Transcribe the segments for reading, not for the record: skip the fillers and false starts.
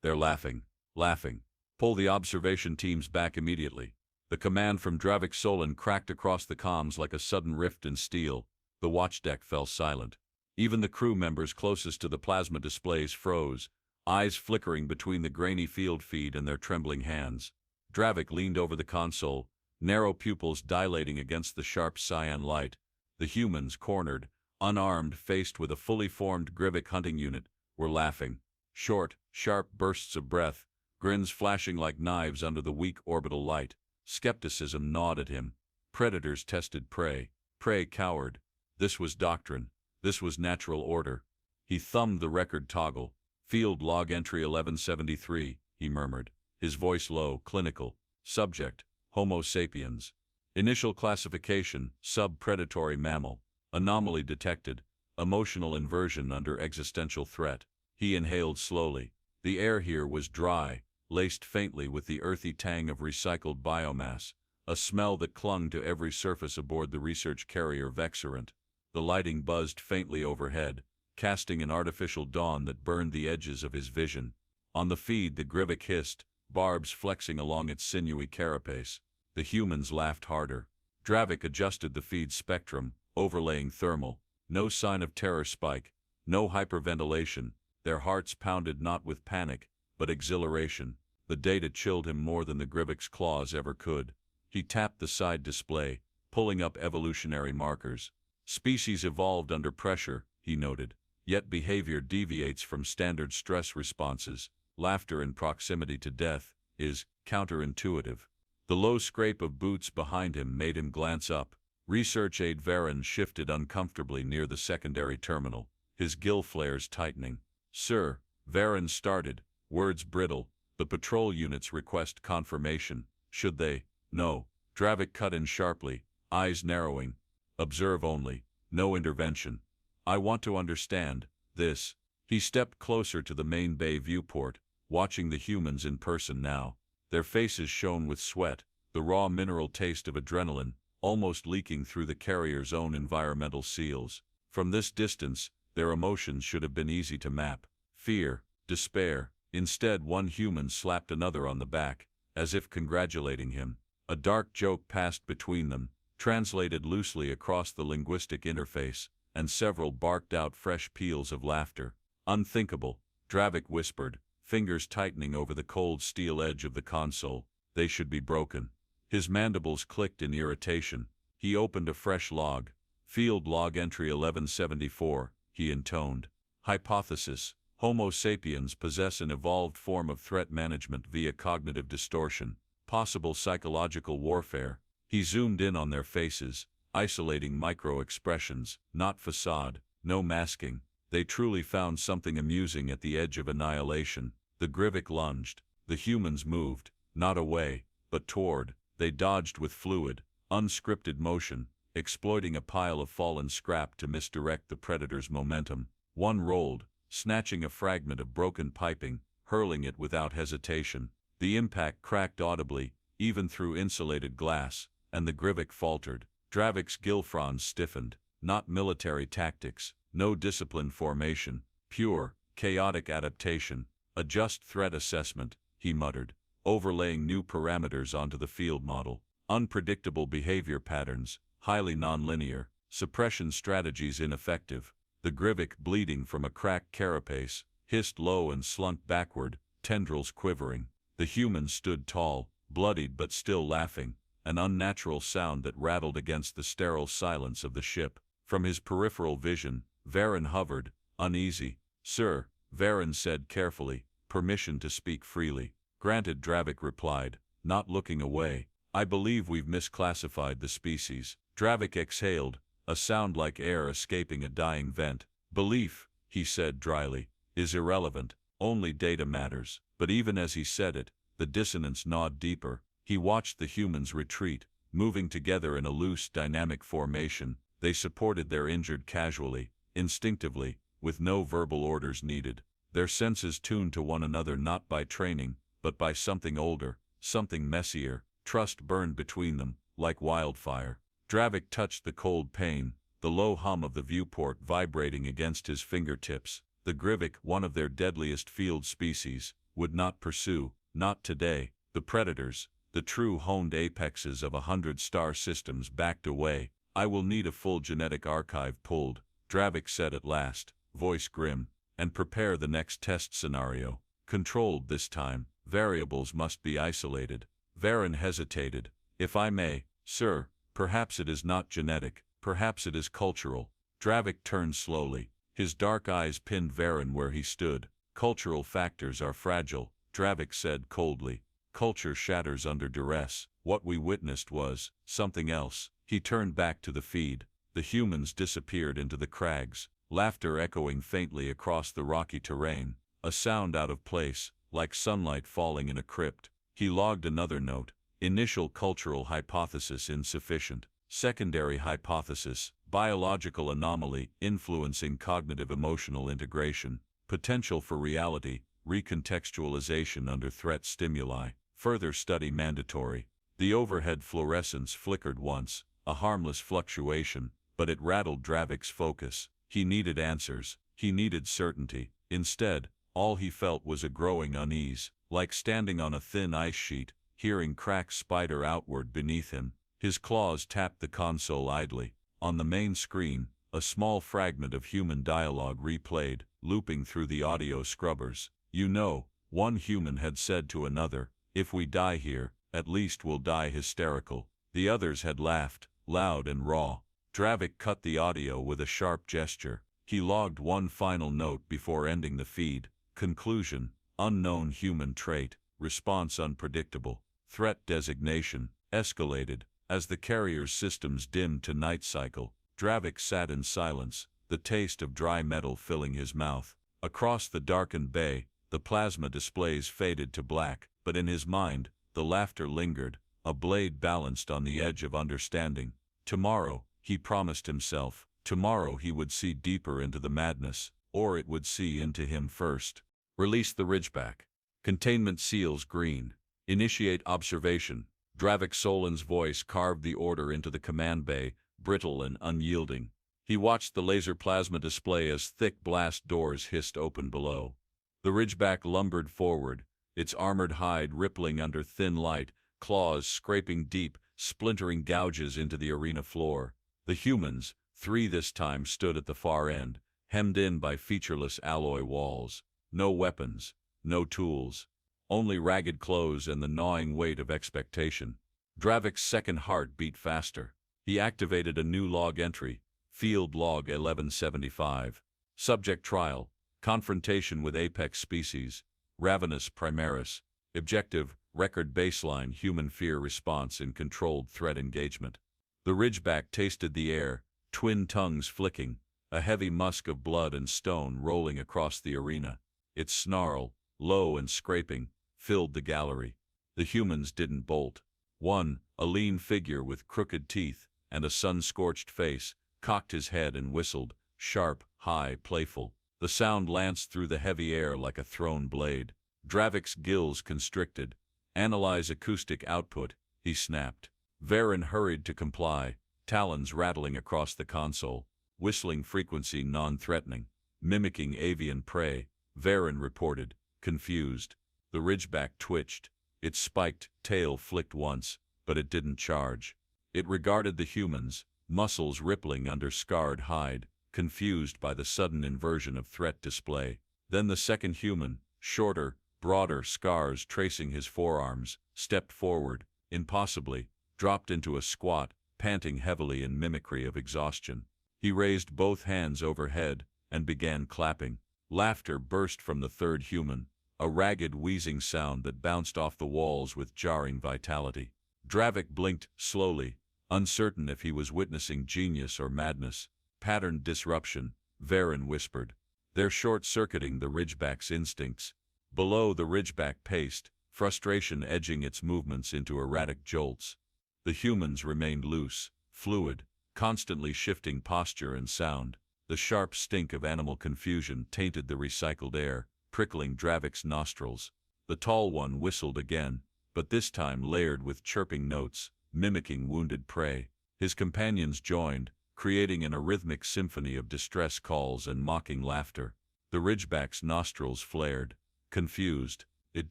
They're laughing. Laughing. Pull the observation teams back immediately. The command from Dravik Solon cracked across the comms like a sudden rift in steel. The watchdeck fell silent. Even the crew members closest to the plasma displays froze, eyes flickering between the grainy field feed and their trembling hands. Dravik leaned over the console, narrow pupils dilating against the sharp cyan light. The humans, cornered, unarmed, faced with a fully formed Grivik hunting unit, were laughing. Short, sharp bursts of breath, grins flashing like knives under the weak orbital light. Skepticism gnawed at him. Predators tested prey. Prey cowered. This was doctrine. This was natural order. He thumbed the record toggle. Field log entry 1173, he murmured, his voice low, clinical. Subject, Homo sapiens. Initial classification, sub-predatory mammal. Anomaly detected. Emotional inversion under existential threat. He inhaled slowly. The air here was dry, laced faintly with the earthy tang of recycled biomass, a smell that clung to every surface aboard the research carrier Vexerant. The lighting buzzed faintly overhead, casting an artificial dawn that burned the edges of his vision. On the feed the Grivik hissed, barbs flexing along its sinewy carapace. The humans laughed harder. Dravik adjusted the feed spectrum, overlaying thermal. No sign of terror spike, no hyperventilation. Their hearts pounded not with panic, but exhilaration. The data chilled him more than the Grivik's claws ever could. He tapped the side display, pulling up evolutionary markers. Species evolved under pressure, he noted, yet behavior deviates from standard stress responses. Laughter in proximity to death is counterintuitive. The low scrape of boots behind him made him glance up. Research aide Varen shifted uncomfortably near the secondary terminal, his gill flares tightening. "Sir," Varen started, words brittle, "the patrol units request confirmation. Should they?" "No." Dravik cut in sharply, eyes narrowing. "Observe only. No intervention. I want to understand this." He stepped closer to the main bay viewport, watching the humans in person now. Their faces shone with sweat, the raw mineral taste of adrenaline, almost leaking through the carrier's own environmental seals. From this distance, their emotions should have been easy to map. Fear, despair. Instead, one human slapped another on the back, as if congratulating him. A dark joke passed between them, translated loosely across the linguistic interface, and several barked out fresh peals of laughter. "Unthinkable," Dravik whispered, fingers tightening over the cold steel edge of the console. "They should be broken." His mandibles clicked in irritation. He opened a fresh log. "Field log entry 1174, he intoned. "Hypothesis: Homo sapiens possess an evolved form of threat management via cognitive distortion. Possible psychological warfare." He zoomed in on their faces, isolating micro-expressions, not facade, no masking. They truly found something amusing at the edge of annihilation. The Grivik lunged. The humans moved, not away, but toward. They dodged with fluid, unscripted motion, exploiting a pile of fallen scrap to misdirect the predator's momentum. One rolled, snatching a fragment of broken piping, hurling it without hesitation. The impact cracked audibly, even through insulated glass, and the Grivik faltered. Dravik's gill fronds stiffened. Not military tactics, no disciplined formation, pure, chaotic adaptation. "A just threat assessment," he muttered, overlaying new parameters onto the field model. "Unpredictable behavior patterns, highly nonlinear, suppression strategies ineffective." The Grivik, bleeding from a cracked carapace, hissed low and slunk backward, tendrils quivering. The human stood tall, bloodied but still laughing, an unnatural sound that rattled against the sterile silence of the ship. From his peripheral vision, Varen hovered, uneasy. "Sir," Varen said carefully, "permission to speak freely." "Granted," Dravik replied, not looking away. "I believe we've misclassified the species." Dravik exhaled, a sound like air escaping a dying vent. "Belief," he said dryly, "is irrelevant. Only data matters." But even as he said it, the dissonance gnawed deeper. He watched the humans retreat, moving together in a loose, dynamic formation. They supported their injured casually, instinctively, with no verbal orders needed. Their senses tuned to one another not by training, but by something older, something messier. Trust burned between them, like wildfire. Dravik touched the cold pane, the low hum of the viewport vibrating against his fingertips. The Grivik, one of their deadliest field species, would not pursue, not today. The predators, the true honed apexes of 100-star systems, backed away. I will need a full genetic archive pulled, Dravik said at last, voice grim, and prepare the next test scenario. Controlled this time, variables must be isolated. Varen hesitated. If I may, sir, perhaps it is not genetic, perhaps it is cultural. Dravik turned slowly. His dark eyes pinned Varen where he stood. Cultural factors are fragile, Dravik said coldly. Culture shatters under duress. What we witnessed was something else. He turned back to the feed. The humans disappeared into the crags, laughter echoing faintly across the rocky terrain, a sound out of place, like sunlight falling in a crypt. He logged another note. Initial cultural hypothesis insufficient. Secondary hypothesis, biological anomaly influencing cognitive emotional integration. Potential for reality, recontextualization under threat stimuli. Further study mandatory. The overhead fluorescence flickered once, a harmless fluctuation, but it rattled Dravik's focus. He needed answers. He needed certainty. Instead, all he felt was a growing unease, like standing on a thin ice sheet, hearing cracks spider outward beneath him. His claws tapped the console idly. On the main screen, a small fragment of human dialogue replayed, looping through the audio scrubbers. You know, one human had said to another, if we die here, at least we'll die hysterical. The others had laughed, loud and raw. Dravik cut the audio with a sharp gesture. He logged one final note before ending the feed. Conclusion, unknown human trait, response unpredictable, threat designation, escalated. As the carrier's systems dimmed to night cycle, Dravik sat in silence, the taste of dry metal filling his mouth. Across the darkened bay, the plasma displays faded to black, but in his mind, the laughter lingered, a blade balanced on the edge of understanding. Tomorrow, he promised himself, tomorrow he would see deeper into the madness, or it would see into him first. Release the Ridgeback. Containment seals green. Initiate observation. Dravik Solin's voice carved the order into the command bay, brittle and unyielding. He watched the laser plasma display as thick blast doors hissed open below. The Ridgeback lumbered forward, its armored hide rippling under thin light, claws scraping deep, splintering gouges into the arena floor. The humans, 3 this time, stood at the far end, hemmed in by featureless alloy walls. No weapons, no tools. Only ragged clothes and the gnawing weight of expectation. Dravik's second heart beat faster. He activated a new log entry, Field Log 1175. Subject trial, confrontation with apex species, Ravenous Primaris. Objective, record baseline human fear response in controlled threat engagement. The Ridgeback tasted the air, twin tongues flicking, a heavy musk of blood and stone rolling across the arena. Its snarl, low and scraping, filled the gallery. The humans didn't bolt. One, a lean figure with crooked teeth and a sun-scorched face, cocked his head and whistled, sharp, high, playful. The sound lanced through the heavy air like a thrown blade. Dravik's gills constricted. Analyze acoustic output, he snapped. Varen hurried to comply, talons rattling across the console, whistling frequency non-threatening, mimicking avian prey. Varen reported, confused. The Ridgeback twitched. Its spiked tail flicked once, but it didn't charge. It regarded the humans, muscles rippling under scarred hide, confused by the sudden inversion of threat display. Then the second human, shorter, broader scars tracing his forearms, stepped forward, impossibly, dropped into a squat, panting heavily in mimicry of exhaustion. He raised both hands overhead and began clapping. Laughter burst from the third human, a ragged wheezing sound that bounced off the walls with jarring vitality. Dravik blinked slowly, uncertain if he was witnessing genius or madness. Patterned disruption, Varen whispered. They're short-circuiting the Ridgeback's instincts. Below, the Ridgeback paced, frustration edging its movements into erratic jolts. The humans remained loose, fluid, constantly shifting posture and sound. The sharp stink of animal confusion tainted the recycled air, prickling Dravik's nostrils. The tall one whistled again, but this time layered with chirping notes, mimicking wounded prey. His companions joined, creating an arrhythmic symphony of distress calls and mocking laughter. The Ridgeback's nostrils flared. Confused, it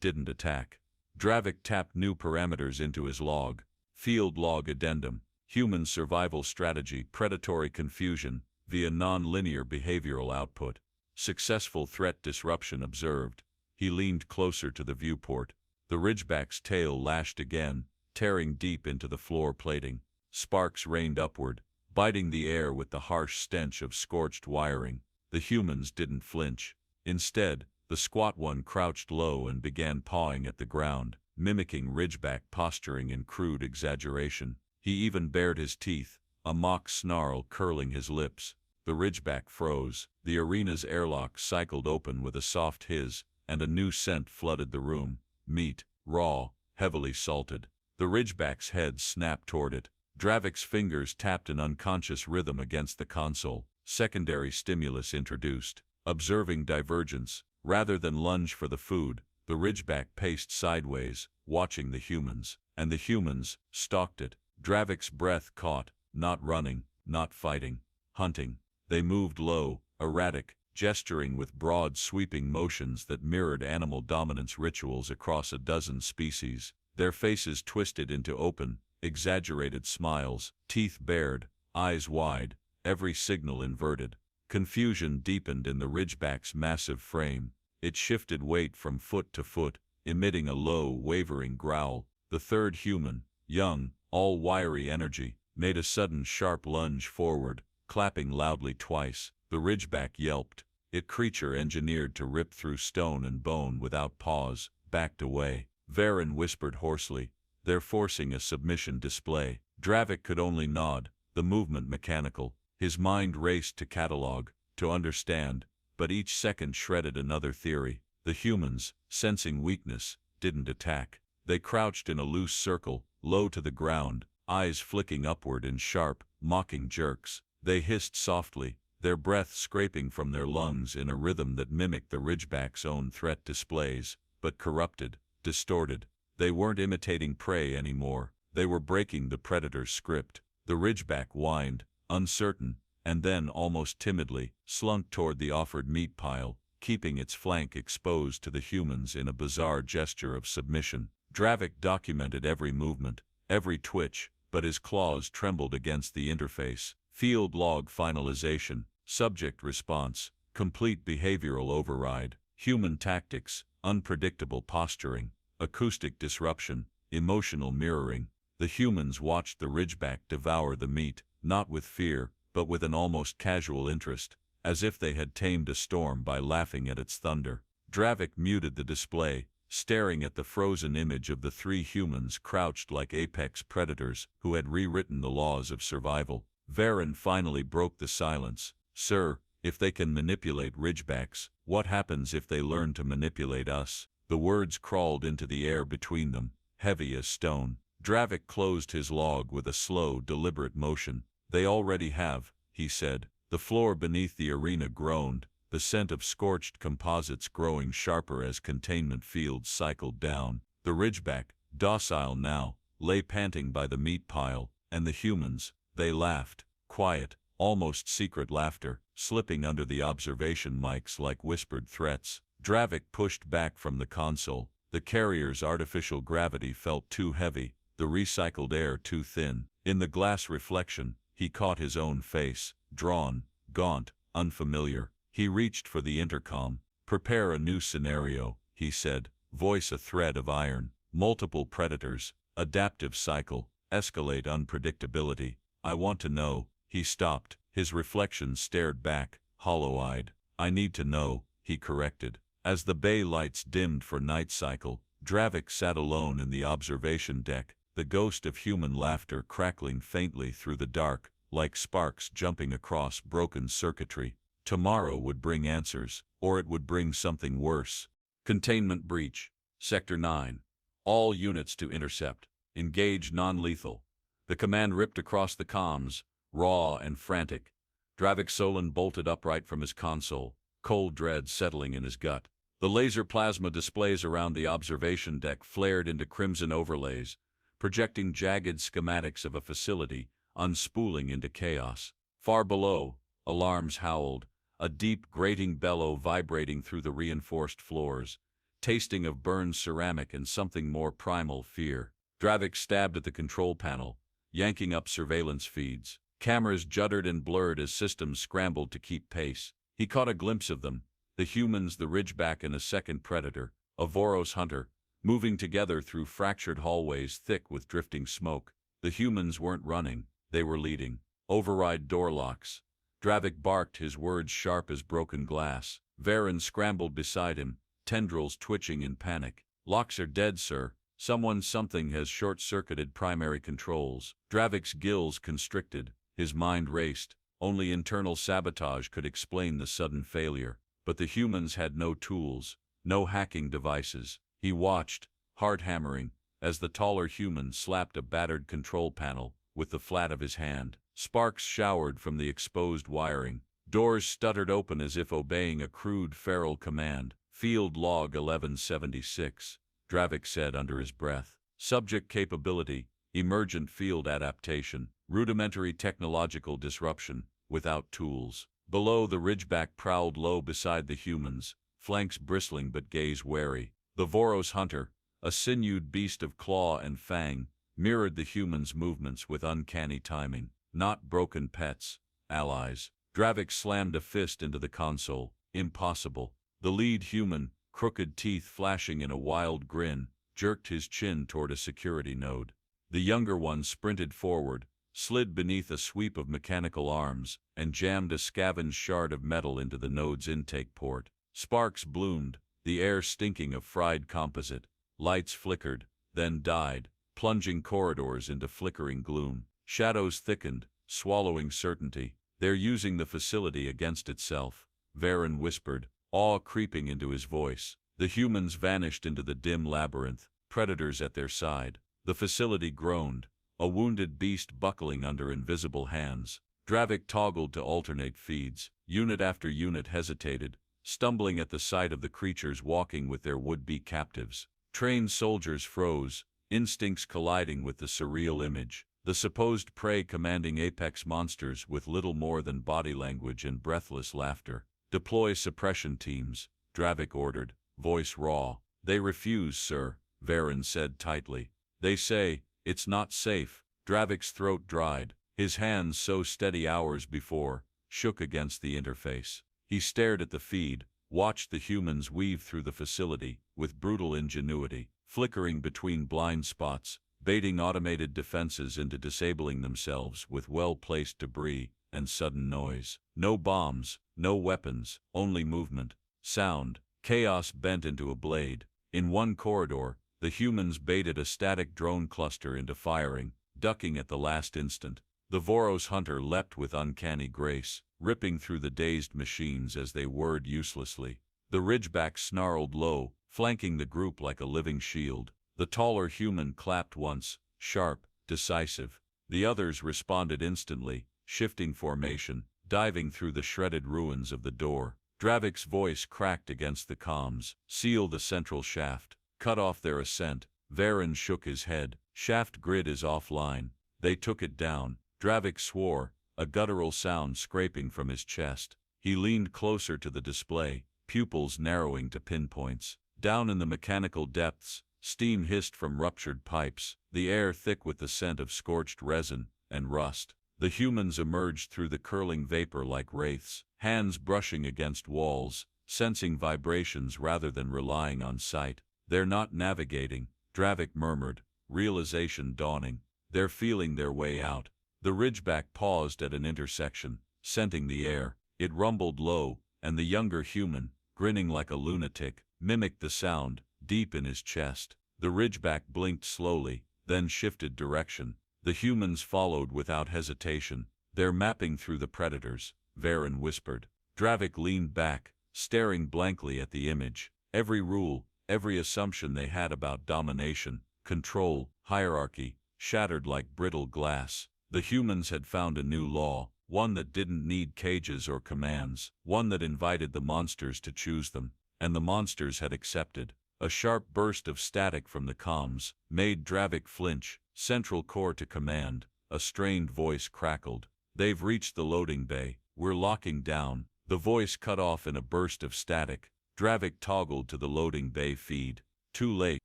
didn't attack. Dravik tapped new parameters into his log. Field log addendum. Human survival strategy, predatory confusion, via non-linear behavioral output. Successful threat disruption observed. He leaned closer to the viewport. The Ridgeback's tail lashed again, tearing deep into the floor plating. Sparks rained upward, biting the air with the harsh stench of scorched wiring. The humans didn't flinch. Instead, the squat one crouched low and began pawing at the ground, mimicking Ridgeback posturing in crude exaggeration. He even bared his teeth, a mock snarl curling his lips. The Ridgeback froze. The arena's airlock cycled open with a soft hiss, and a new scent flooded the room. Meat, raw, heavily salted. The Ridgeback's head snapped toward it. Dravik's fingers tapped an unconscious rhythm against the console. Secondary stimulus introduced. Observing divergence, rather than lunge for the food, the Ridgeback paced sideways, watching the humans. And the humans stalked it. Dravik's breath caught, not running, not fighting, hunting. They moved low, erratic, gesturing with broad sweeping motions that mirrored animal dominance rituals across a dozen species. Their faces twisted into open, exaggerated smiles, teeth bared, eyes wide, every signal inverted. Confusion deepened in the Ridgeback's massive frame. It shifted weight from foot to foot, emitting a low, wavering growl. The third human, young, all wiry energy, made a sudden sharp lunge forward, clapping loudly twice. The Ridgeback yelped. It, creature engineered to rip through stone and bone without pause, backed away. Varen whispered hoarsely, "They're forcing a submission display." Dravik could only nod, the movement mechanical. His mind raced to catalog, to understand, but each second shredded another theory. The humans, sensing weakness, didn't attack. They crouched in a loose circle, low to the ground, eyes flicking upward in sharp, mocking jerks. They hissed softly, their breath scraping from their lungs in a rhythm that mimicked the Ridgeback's own threat displays, but corrupted, distorted. They weren't imitating prey anymore. They were breaking the predator's script. The Ridgeback whined, uncertain, and then, almost timidly, slunk toward the offered meat pile, keeping its flank exposed to the humans in a bizarre gesture of submission. Dravik documented every movement, every twitch, but his claws trembled against the interface. Field log finalization, subject response, complete behavioral override, human tactics, unpredictable posturing, acoustic disruption, emotional mirroring. The humans watched the Ridgeback devour the meat, not with fear, but with an almost casual interest, as if they had tamed a storm by laughing at its thunder. Dravik muted the display, staring at the frozen image of the three humans crouched like apex predators who had rewritten the laws of survival. Varen finally broke the silence. "Sir, if they can manipulate Ridgebacks, what happens if they learn to manipulate us?" The words crawled into the air between them, heavy as stone. Dravik closed his log with a slow, deliberate motion. "They already have," he said. The floor beneath the arena groaned, the scent of scorched composites growing sharper as containment fields cycled down. The Ridgeback, docile now, lay panting by the meat pile, and the humans, they laughed, quiet, almost secret laughter, slipping under the observation mics like whispered threats. Dravik pushed back from the console. The carrier's artificial gravity felt too heavy, the recycled air too thin. In the glass reflection, he caught his own face, drawn, gaunt, unfamiliar. He reached for the intercom. "Prepare a new scenario," he said, voice a thread of iron. "Multiple predators, adaptive cycle, escalate unpredictability. I want to know." He stopped. His reflection stared back, hollow-eyed. "I need to know," he corrected. As the bay lights dimmed for night cycle, Dravik sat alone in the observation deck, the ghost of human laughter crackling faintly through the dark, like sparks jumping across broken circuitry. Tomorrow would bring answers, or it would bring something worse. Containment breach. Sector 9. All units to intercept. Engage non-lethal. The command ripped across the comms, raw and frantic. Dravik Solon bolted upright from his console, cold dread settling in his gut. The laser plasma displays around the observation deck flared into crimson overlays, projecting jagged schematics of a facility, unspooling into chaos. Far below, alarms howled, a deep grating bellow vibrating through the reinforced floors. tasting of burned ceramic and something more primal, fear. Dravik stabbed at the control panel, yanking up surveillance feeds. Cameras juddered and blurred as systems scrambled to keep pace. He caught a glimpse of them, the humans, the Ridgeback, and a second predator, a Voros hunter, moving together through fractured hallways thick with drifting smoke. The humans weren't running, they were leading. Override door locks. Dravik barked, his words sharp as broken glass. Varen scrambled beside him, tendrils twitching in panic. Locks are dead, sir. Something has short-circuited primary controls. Dravik's gills constricted, his mind raced. Only internal sabotage could explain the sudden failure. But the humans had no tools, no hacking devices. He watched, heart hammering, as the taller human slapped a battered control panel with the flat of his hand. Sparks showered from the exposed wiring. Doors stuttered open as if obeying a crude feral command. Field log 1176, Dravik said under his breath. Subject capability, emergent field adaptation, rudimentary technological disruption, without tools. Below, the Ridgeback prowled low beside the humans, flanks bristling but gaze wary. The Voros hunter, a sinewed beast of claw and fang, mirrored the humans' movements with uncanny timing. Not broken pets, allies. Dravik slammed a fist into the console. Impossible. The lead human, crooked teeth flashing in a wild grin, jerked his chin toward a security node. The younger one sprinted forward, slid beneath a sweep of mechanical arms, and jammed a scavenged shard of metal into the node's intake port. Sparks bloomed, the air stinking of fried composite. Lights flickered, then died, plunging corridors into flickering gloom. Shadows thickened, swallowing certainty. They're using the facility against itself, Varen whispered, awe creeping into his voice. The humans vanished into the dim labyrinth, predators at their side. The facility groaned, a wounded beast buckling under invisible hands. Dravik toggled to alternate feeds. Unit after unit hesitated, stumbling at the sight of the creatures walking with their would-be captives. Trained soldiers froze, instincts colliding with the surreal image. The supposed prey commanding apex monsters with little more than body language and breathless laughter. Deploy suppression teams, Dravik ordered, voice raw. They refuse, sir, Varen said tightly. They say, it's not safe. Dravik's throat dried. His hands, so steady hours before, shook against the interface. He stared at the feed, watched the humans weave through the facility with brutal ingenuity, flickering between blind spots, baiting automated defenses into disabling themselves with well-placed debris and sudden noise. No bombs, no weapons, only movement, sound, chaos bent into a blade. In one corridor, the humans baited a static drone cluster into firing, ducking at the last instant. The Voros hunter leapt with uncanny grace, ripping through the dazed machines as they whirred uselessly. The Ridgeback snarled low, flanking the group like a living shield. The taller human clapped once, sharp, decisive. The others responded instantly, shifting formation, diving through the shredded ruins of the door. Dravik's voice cracked against the comms. Seal the central shaft. Cut off their ascent. Varen shook his head. Shaft grid is offline. They took it down. Dravik swore, a guttural sound scraping from his chest. He leaned closer to the display, pupils narrowing to pinpoints. Down in the mechanical depths, steam hissed from ruptured pipes, the air thick with the scent of scorched resin and rust. The humans emerged through the curling vapor like wraiths, hands brushing against walls, sensing vibrations rather than relying on sight. They're not navigating, Dravik murmured, realization dawning. They're feeling their way out. The Ridgeback paused at an intersection, scenting the air. It rumbled low, and the younger human, grinning like a lunatic, mimicked the sound, deep in his chest. The Ridgeback blinked slowly, then shifted direction. The humans followed without hesitation. They're mapping through the predators, Varen whispered. Dravik leaned back, staring blankly at the image. Every rule, every assumption they had about domination, control, hierarchy, shattered like brittle glass. The humans had found a new law, one that didn't need cages or commands, one that invited the monsters to choose them, and the monsters had accepted. A sharp burst of static from the comms made Dravik flinch, central core to command. A strained voice crackled. They've reached the loading bay. We're locking down. The voice cut off in a burst of static. Dravik toggled to the loading bay feed. Too late,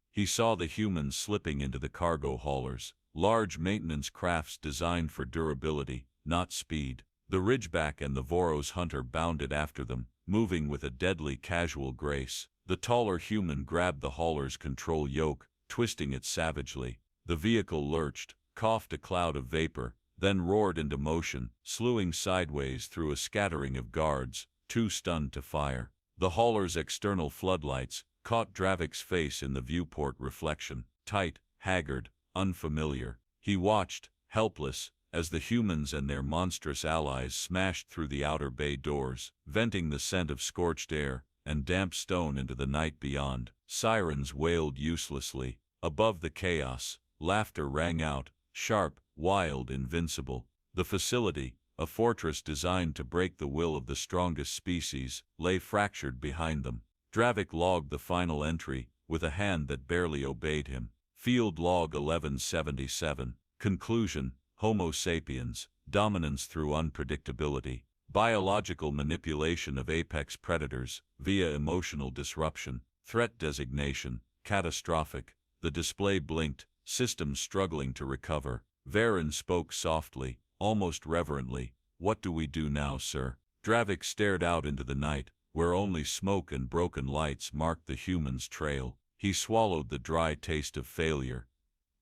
he saw the humans slipping into the cargo haulers, large maintenance crafts designed for durability, not speed. The Ridgeback and the Voros hunter bounded after them, moving with a deadly casual grace. The taller human grabbed the hauler's control yoke, twisting it savagely. The vehicle lurched, coughed a cloud of vapor, then roared into motion, slewing sideways through a scattering of guards, too stunned to fire. The hauler's external floodlights caught Dravik's face in the viewport reflection, tight, haggard, unfamiliar. He watched, helpless, as the humans and their monstrous allies smashed through the outer bay doors, venting the scent of scorched air and damp stone into the night beyond. Sirens wailed uselessly. Above the chaos, laughter rang out, sharp, wild, invincible. The facility, a fortress designed to break the will of the strongest species, lay fractured behind them. Dravik logged the final entry, with a hand that barely obeyed him. Field Log 1177. Conclusion: Homo sapiens, dominance through unpredictability, biological manipulation of apex predators, via emotional disruption, threat designation, catastrophic. The display blinked, systems struggling to recover. Varen spoke softly, almost reverently. "What do we do now, sir?" Dravik stared out into the night, where only smoke and broken lights marked the human's trail. He swallowed the dry taste of failure.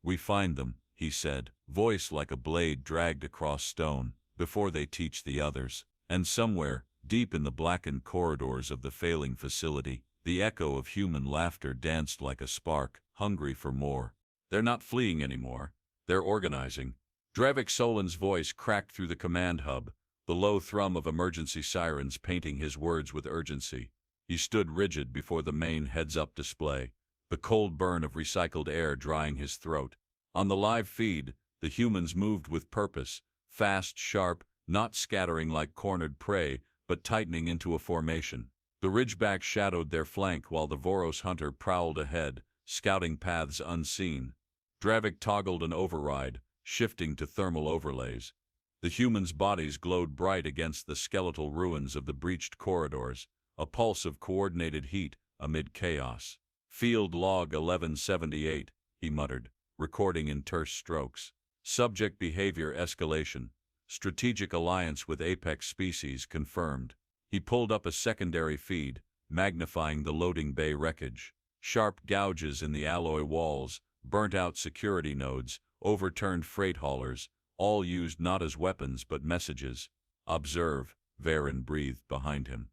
"We find them," he said, voice like a blade dragged across stone, "before they teach the others." And somewhere, deep in the blackened corridors of the failing facility, the echo of human laughter danced like a spark, hungry for more. "They're not fleeing anymore. They're organizing." Dravik Solin's voice cracked through the command hub, the low thrum of emergency sirens painting his words with urgency. He stood rigid before the main heads-up display, the cold burn of recycled air drying his throat. On the live feed, the humans moved with purpose, fast, sharp, not scattering like cornered prey, but tightening into a formation. The Ridgeback shadowed their flank while the Voros hunter prowled ahead, scouting paths unseen. Dravik toggled an override, shifting to thermal overlays. The humans' bodies glowed bright against the skeletal ruins of the breached corridors, a pulse of coordinated heat amid chaos. "Field Log 1178, he muttered, recording in terse strokes. "Subject behavior escalation. Strategic alliance with apex species confirmed." He pulled up a secondary feed, magnifying the loading bay wreckage. Sharp gouges in the alloy walls, burnt-out security nodes, overturned freight haulers, all used not as weapons but messages. "Observe," Varen breathed behind him.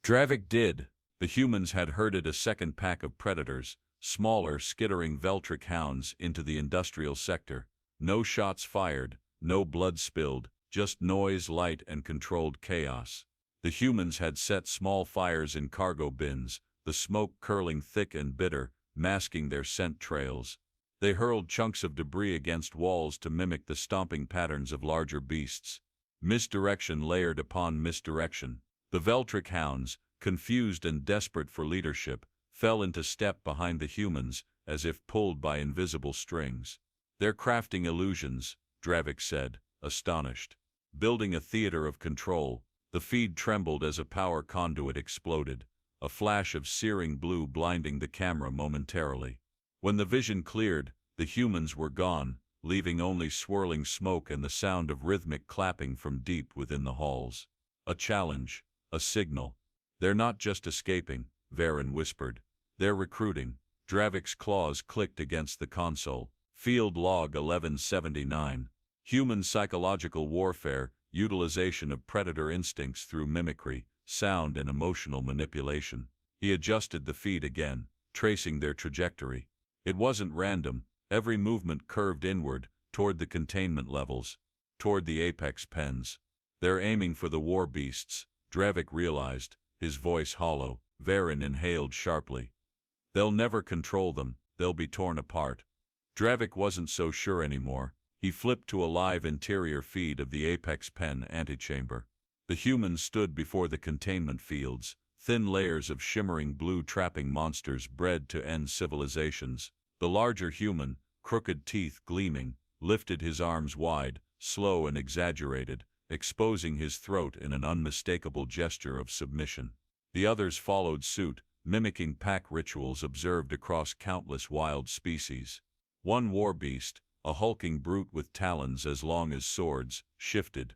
Dravik did. The humans had herded a second pack of predators, smaller, skittering Veltric hounds, into the industrial sector. No shots fired, no blood spilled, just noise, light, and controlled chaos. The humans had set small fires in cargo bins, the smoke curling thick and bitter, masking their scent trails. They hurled chunks of debris against walls to mimic the stomping patterns of larger beasts. Misdirection layered upon misdirection. The Veltric hounds, confused and desperate for leadership, fell into step behind the humans, as if pulled by invisible strings. "They're crafting illusions," Dravik said, astonished. "Building a theater of control." The feed trembled as a power conduit exploded, a flash of searing blue blinding the camera momentarily. When the vision cleared, the humans were gone, leaving only swirling smoke and the sound of rhythmic clapping from deep within the halls. "A challenge, a signal. They're not just escaping," Varen whispered. "They're recruiting." Dravik's claws clicked against the console. Field Log 1179. Human psychological warfare, utilization of predator instincts through mimicry, sound and emotional manipulation. He adjusted the feed again, tracing their trajectory. It wasn't random. Every movement curved inward, toward the containment levels, toward the apex pens. "They're aiming for the war beasts," Dravik realized, his voice hollow. Varen inhaled sharply. "They'll never control them, they'll be torn apart." Dravik wasn't so sure anymore. He flipped to a live interior feed of the apex pen antechamber. The humans stood before the containment fields, thin layers of shimmering blue trapping monsters bred to end civilizations. The larger human, crooked teeth gleaming, lifted his arms wide, slow and exaggerated, exposing his throat in an unmistakable gesture of submission. The others followed suit, mimicking pack rituals observed across countless wild species. One war beast, a hulking brute with talons as long as swords, shifted.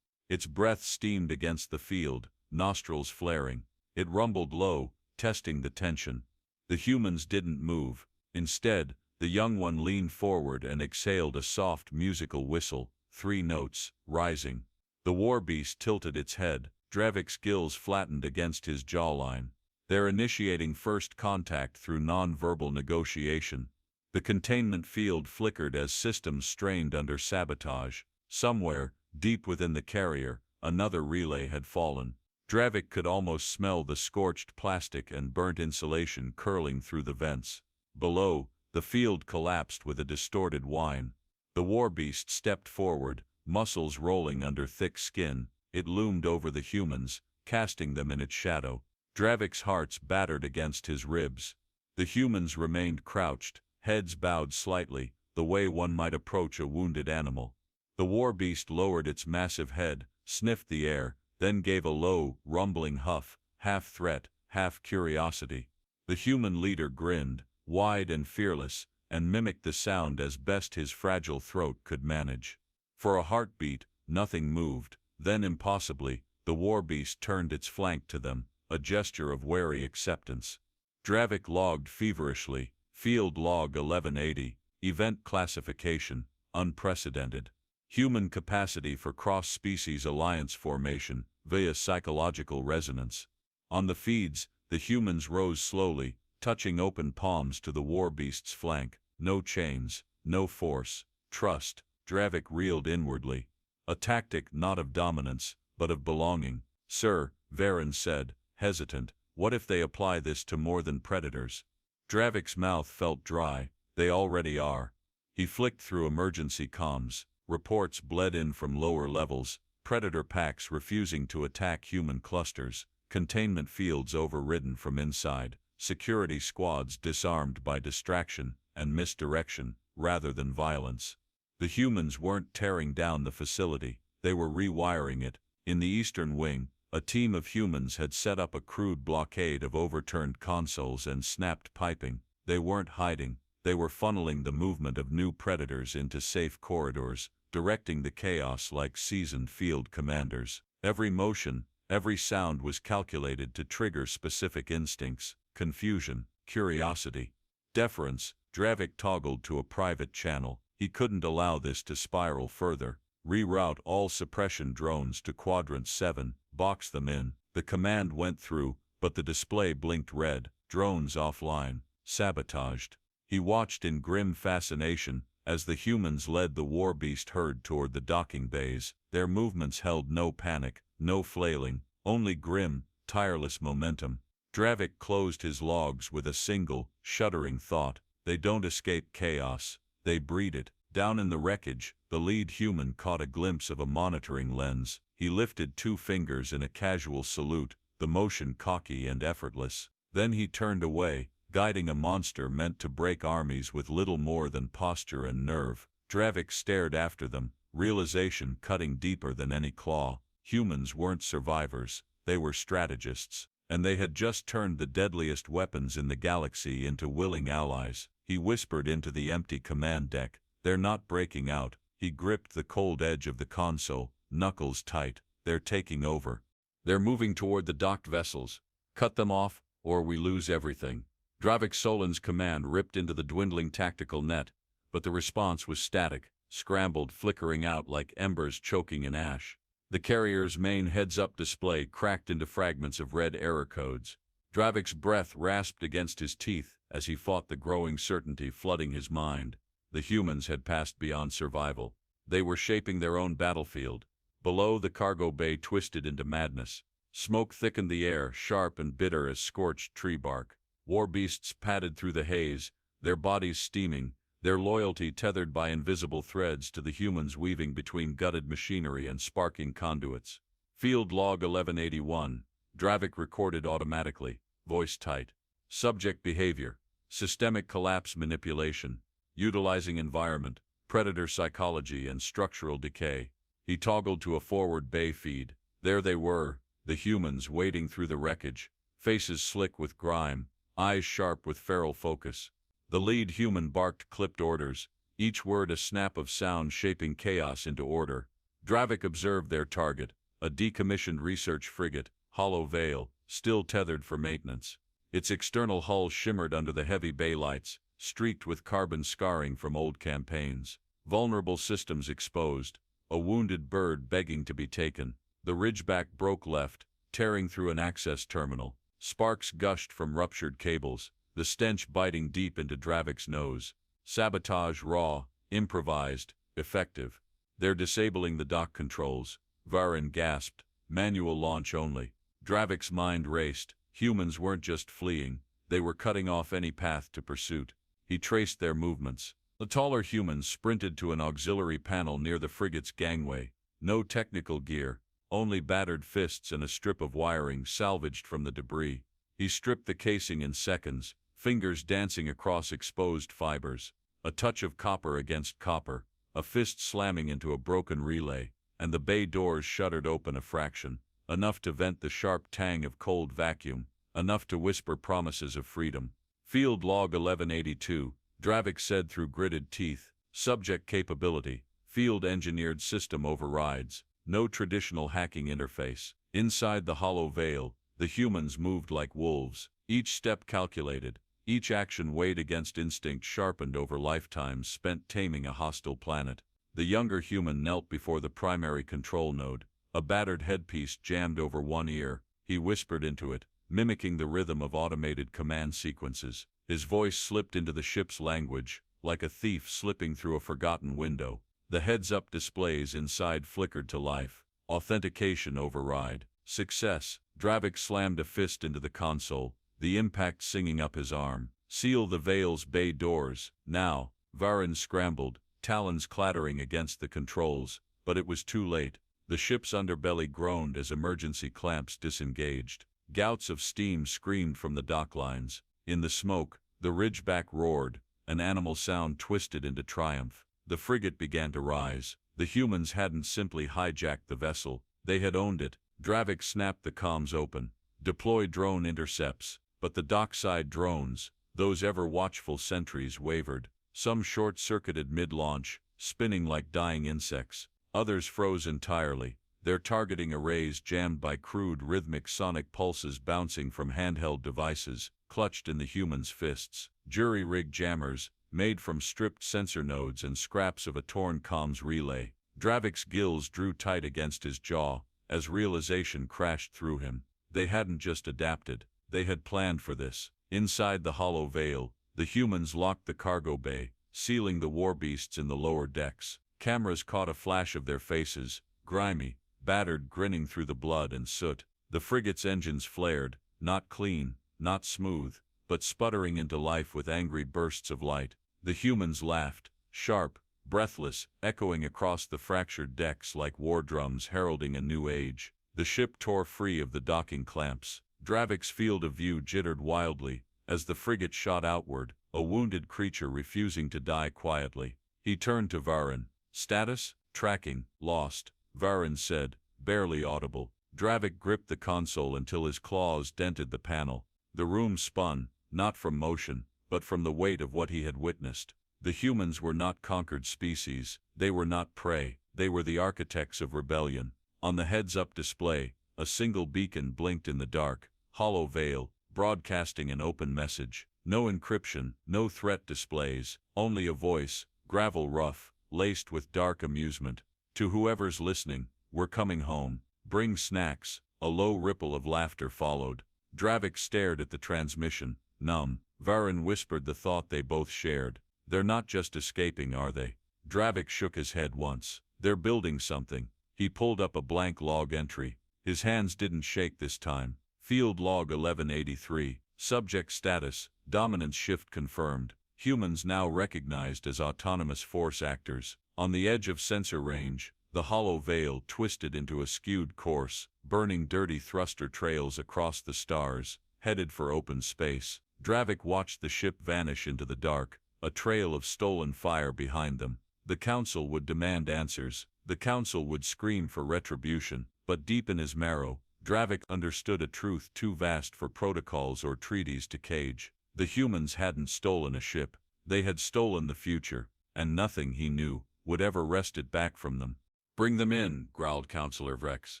Its breath steamed against the field, nostrils flaring. It rumbled low, testing the tension. The humans didn't move. Instead, the young one leaned forward and exhaled a soft musical whistle, 3 notes, rising. The war beast tilted its head. Dravik's gills flattened against his jawline. They're initiating first contact through non-verbal negotiation. The containment field flickered as systems strained under sabotage. Somewhere, deep within the carrier, another relay had fallen. Dravik could almost smell the scorched plastic and burnt insulation curling through the vents. Below, the field collapsed with a distorted whine. The war beast stepped forward, muscles rolling under thick skin. It loomed over the humans, casting them in its shadow. Dravik's heart battered against his ribs. The humans remained crouched, heads bowed slightly, the way one might approach a wounded animal. The war beast lowered its massive head, sniffed the air, then gave a low, rumbling huff, half threat, half curiosity. The human leader grinned, wide and fearless, and mimicked the sound as best his fragile throat could manage. For a heartbeat, nothing moved. Then impossibly, the war beast turned its flank to them, a gesture of wary acceptance. Dravik logged feverishly, Field Log 1180, Event Classification, Unprecedented. Human capacity for cross-species alliance formation, via psychological resonance. On the feeds, the humans rose slowly, touching open palms to the war beast's flank. No chains, no force, trust. Dravik reeled inwardly. A tactic not of dominance, but of belonging. Sir, Varen said, hesitant, what if they apply this to more than predators? Dravik's mouth felt dry. They already are. He flicked through emergency comms. Reports bled in from lower levels, predator packs refusing to attack human clusters, containment fields overridden from inside, security squads disarmed by distraction and misdirection, rather than violence. The humans weren't tearing down the facility, they were rewiring it. In the eastern wing, a team of humans had set up a crude blockade of overturned consoles and snapped piping. They weren't hiding, they were funneling the movement of new predators into safe corridors, directing the chaos like seasoned field commanders. Every motion, every sound was calculated to trigger specific instincts: confusion, curiosity, deference. Dravik toggled to a private channel. He couldn't allow this to spiral further. Reroute all suppression drones to Quadrant 7, box them in. The command went through, but the display blinked red. Drones offline, sabotaged. He watched in grim fascination as the humans led the war beast herd toward the docking bays. Their movements held no panic, no flailing, only grim, tireless momentum. Dravik closed his logs with a single, shuddering thought: they don't escape chaos, they breed it. Down in the wreckage, the lead human caught a glimpse of a monitoring lens. He lifted 2 fingers in a casual salute, the motion cocky and effortless. Then he turned away, guiding a monster meant to break armies with little more than posture and nerve. Dravik stared after them, realization cutting deeper than any claw. Humans weren't survivors, they were strategists, and they had just turned the deadliest weapons in the galaxy into willing allies. He whispered into the empty command deck, "They're not breaking out." He gripped the cold edge of the console, knuckles tight. "They're taking over. They're moving toward the docked vessels. Cut them off, or we lose everything." Dravik Solin's command ripped into the dwindling tactical net, but the response was static, scrambled, flickering out like embers choking in ash. The carrier's main heads-up display cracked into fragments of red error codes. Dravik's breath rasped against his teeth as he fought the growing certainty flooding his mind. The humans had passed beyond survival. They were shaping their own battlefield. Below, the cargo bay twisted into madness. Smoke thickened the air, sharp and bitter as scorched tree bark. War beasts padded through the haze, their bodies steaming, their loyalty tethered by invisible threads to the humans weaving between gutted machinery and sparking conduits. Field Log 1181, Dravik recorded automatically, voice tight. Subject behavior: systemic collapse manipulation, utilizing environment, predator psychology and structural decay. He toggled to a forward bay feed. There they were, the humans wading through the wreckage, faces slick with grime, eyes sharp with feral focus. The lead human barked clipped orders, each word a snap of sound shaping chaos into order. Dravik observed their target, a decommissioned research frigate, Hollow Veil, still tethered for maintenance. Its external hull shimmered under the heavy bay lights, streaked with carbon scarring from old campaigns. Vulnerable systems exposed, a wounded bird begging to be taken. The Ridgeback broke left, tearing through an access terminal. Sparks gushed from ruptured cables, the stench biting deep into Dravik's nose. Sabotage raw, improvised, effective. They're disabling the dock controls, Varin gasped. Manual launch only. Dravik's mind raced. Humans weren't just fleeing, they were cutting off any path to pursuit. He traced their movements. The taller human sprinted to an auxiliary panel near the frigate's gangway. No technical gear, only battered fists and a strip of wiring salvaged from the debris. He stripped the casing in seconds, fingers dancing across exposed fibers. A touch of copper against copper, a fist slamming into a broken relay, and the bay doors shuddered open a fraction, enough to vent the sharp tang of cold vacuum, enough to whisper promises of freedom. Field log 1182, Dravik said through gritted teeth. Subject capability, field-engineered system overrides, no traditional hacking interface. Inside the Hollow Veil, the humans moved like wolves, each step calculated, each action weighed against instinct sharpened over lifetimes spent taming a hostile planet. The younger human knelt before the primary control node, a battered headpiece jammed over one ear. He whispered into it, mimicking the rhythm of automated command sequences. His voice slipped into the ship's language, like a thief slipping through a forgotten window. The heads-up displays inside flickered to life. Authentication override. Success. Dravik slammed a fist into the console, the impact singing up his arm. Seal the Veil's bay doors, now. Varin scrambled, talons clattering against the controls, but it was too late. The ship's underbelly groaned as emergency clamps disengaged. Gouts of steam screamed from the dock lines. In the smoke, the Ridgeback roared, an animal sound twisted into triumph. The frigate began to rise. The humans hadn't simply hijacked the vessel, they had owned it. Dravik snapped the comms open. Deploy drone intercepts, but the dockside drones, those ever-watchful sentries, wavered. Some short-circuited mid-launch, spinning like dying insects. Others froze entirely, their targeting arrays jammed by crude rhythmic sonic pulses bouncing from handheld devices, clutched in the humans' fists. Jury-rig jammers, made from stripped sensor nodes and scraps of a torn comms relay. Dravik's gills drew tight against his jaw, as realization crashed through him. They hadn't just adapted, they had planned for this. Inside the Hollow Veil, the humans locked the cargo bay, sealing the warbeasts in the lower decks. Cameras caught a flash of their faces, grimy, battered, grinning through the blood and soot. The frigate's engines flared, not clean, not smooth, but sputtering into life with angry bursts of light. The humans laughed, sharp, breathless, echoing across the fractured decks like war drums heralding a new age. The ship tore free of the docking clamps. Dravik's field of view jittered wildly as the frigate shot outward, a wounded creature refusing to die quietly. He turned to Varin. Status? Tracking. Lost, Varin said, barely audible. Dravik gripped the console until his claws dented the panel. The room spun, not from motion, but from the weight of what he had witnessed. The humans were not conquered species, they were not prey, they were the architects of rebellion. On the heads-up display, a single beacon blinked in the dark, Hollow Veil, broadcasting an open message. No encryption, no threat displays, only a voice, gravel rough, laced with dark amusement. To whoever's listening, we're coming home. Bring snacks. A low ripple of laughter followed. Dravik stared at the transmission, numb. Varin whispered the thought they both shared. They're not just escaping, are they? Dravik shook his head once. They're building something. He pulled up a blank log entry. His hands didn't shake this time. Field log 1183. Subject status, dominance shift confirmed. Humans now recognized as autonomous force actors. On the edge of sensor range, the Hollow Veil twisted into a skewed course, burning dirty thruster trails across the stars, headed for open space. Dravik watched the ship vanish into the dark, a trail of stolen fire behind them. The Council would demand answers. The Council would scream for retribution, but deep in his marrow, Dravik understood a truth too vast for protocols or treaties to cage. The humans hadn't stolen a ship. They had stolen the future, and nothing, he knew, would ever wrest it back from them. "Bring them in," growled Counselor Vrex,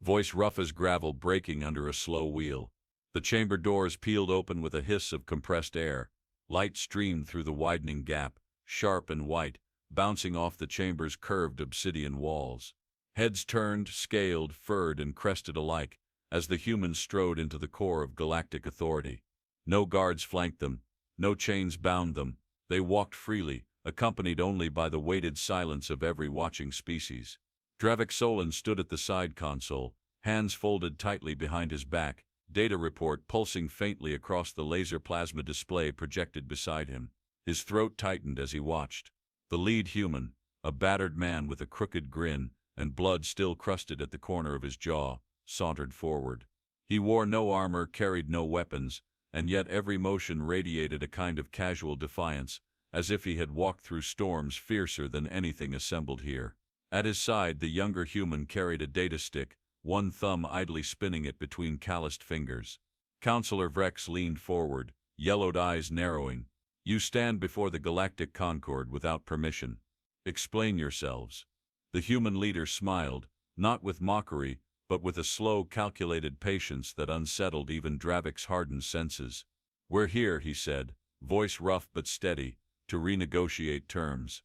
voice rough as gravel breaking under a slow wheel. The chamber doors peeled open with a hiss of compressed air. Light streamed through the widening gap, sharp and white, bouncing off the chamber's curved obsidian walls. Heads turned, scaled, furred, and crested alike, as the humans strode into the core of galactic authority. No guards flanked them, no chains bound them. They walked freely, accompanied only by the weighted silence of every watching species. Dravik Solon stood at the side console, hands folded tightly behind his back, data report pulsing faintly across the laser plasma display projected beside him. His throat tightened as he watched. The lead human, a battered man with a crooked grin and blood still crusted at the corner of his jaw, sauntered forward. He wore no armor, carried no weapons, and yet every motion radiated a kind of casual defiance, as if he had walked through storms fiercer than anything assembled here. At his side, the younger human carried a data stick, one thumb idly spinning it between calloused fingers. Counselor Vrex leaned forward, yellowed eyes narrowing. "You stand before the Galactic Concord without permission. Explain yourselves." The human leader smiled, not with mockery, but with a slow, calculated patience that unsettled even Dravik's hardened senses. "We're here," he said, voice rough but steady, "to renegotiate terms."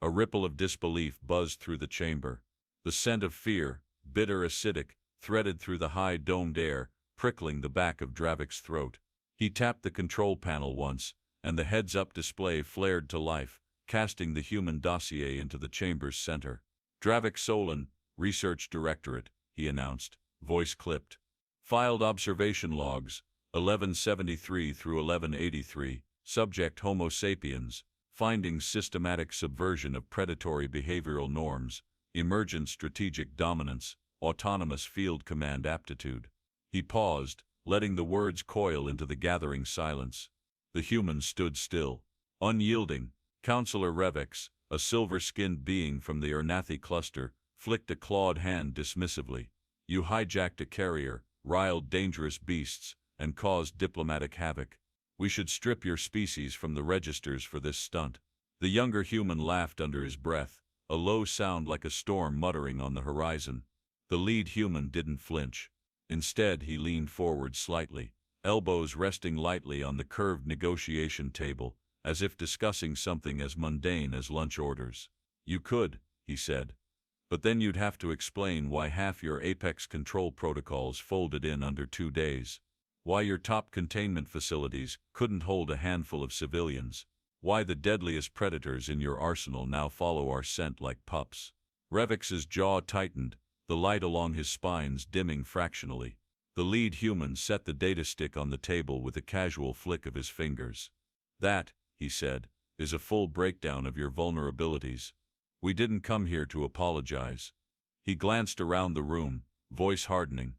A ripple of disbelief buzzed through the chamber. The scent of fear, bitter acidic, threaded through the high domed air, prickling the back of Dravik's throat. He tapped the control panel once, and the heads-up display flared to life, casting the human dossier into the chamber's center. "Dravik Solon, Research Directorate," he announced, voice clipped. "Filed observation logs, 1173 through 1183, subject Homo sapiens, findings systematic subversion of predatory behavioral norms, emergent strategic dominance, autonomous field command aptitude." He paused, letting the words coil into the gathering silence. The humans stood still, unyielding. Counselor Revex, a silver-skinned being from the Ernathi cluster, flicked a clawed hand dismissively. "You hijacked a carrier, riled dangerous beasts, and caused diplomatic havoc. We should strip your species from the registers for this stunt." The younger human laughed under his breath, a low sound like a storm muttering on the horizon. The lead human didn't flinch. Instead, he leaned forward slightly, elbows resting lightly on the curved negotiation table, as if discussing something as mundane as lunch orders. "You could," he said. "But then you'd have to explain why half your Apex control protocols folded in under 2 days. Why your top containment facilities couldn't hold a handful of civilians. Why the deadliest predators in your arsenal now follow our scent like pups." Revex's jaw tightened, the light along his spines dimming fractionally. The lead human set the data stick on the table with a casual flick of his fingers. "That," he said, "is a full breakdown of your vulnerabilities. We didn't come here to apologize." He glanced around the room, voice hardening.